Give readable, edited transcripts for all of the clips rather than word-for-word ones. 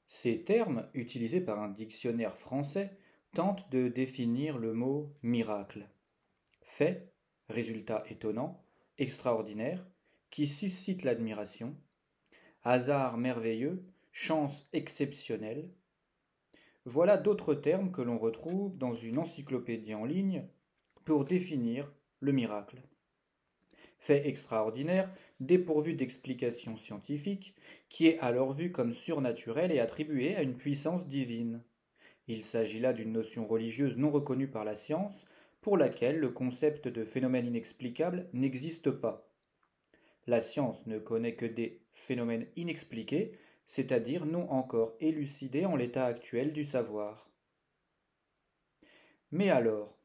Ces termes, utilisés par un dictionnaire français, tentent de définir le mot miracle. Fait, résultat étonnant, extraordinaire, qui suscite l'admiration, hasard merveilleux, chance exceptionnelle. Voilà d'autres termes que l'on retrouve dans une encyclopédie en ligne pour définir le miracle. Fait extraordinaire, dépourvu d'explication scientifique, qui est alors vu comme surnaturel et attribué à une puissance divine. Il s'agit là d'une notion religieuse non reconnue par la science, pour laquelle le concept de phénomène inexplicable n'existe pas. La science ne connaît que des phénomènes inexpliqués, c'est-à-dire non encore élucidés en l'état actuel du savoir. Mais alors,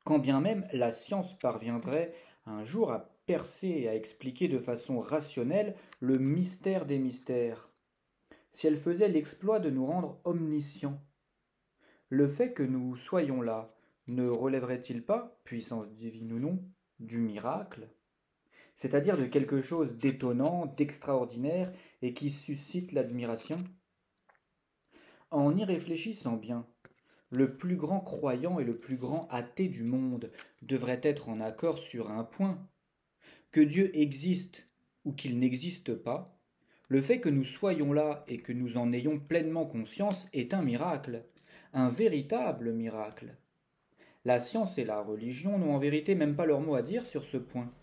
quand bien même la science parviendrait un jour à percer et à expliquer de façon rationnelle le mystère des mystères, si elle faisait l'exploit de nous rendre omniscients, le fait que nous soyons là ne relèverait-il pas, puissance divine ou non, du miracle, c'est-à-dire de quelque chose d'étonnant, d'extraordinaire et qui suscite l'admiration? En y réfléchissant bien, le plus grand croyant et le plus grand athée du monde devraient être en accord sur un point: que Dieu existe ou qu'il n'existe pas, le fait que nous soyons là et que nous en ayons pleinement conscience est un miracle, un véritable miracle. La science et la religion n'ont en vérité même pas leur mot à dire sur ce point.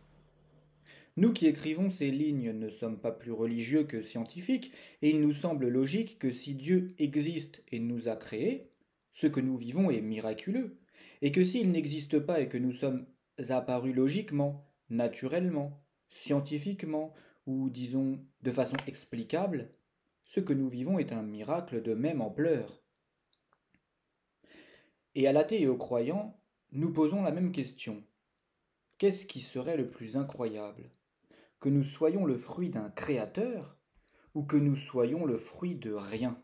Nous qui écrivons ces lignes ne sommes pas plus religieux que scientifiques, et il nous semble logique que si Dieu existe et nous a créés, ce que nous vivons est miraculeux, et que s'il n'existe pas et que nous sommes apparus logiquement, naturellement, scientifiquement, ou disons de façon explicable, ce que nous vivons est un miracle de même ampleur. Et à l'athée et aux croyants, nous posons la même question. Qu'est-ce qui serait le plus incroyable? Que nous soyons le fruit d'un créateur ou que nous soyons le fruit de rien?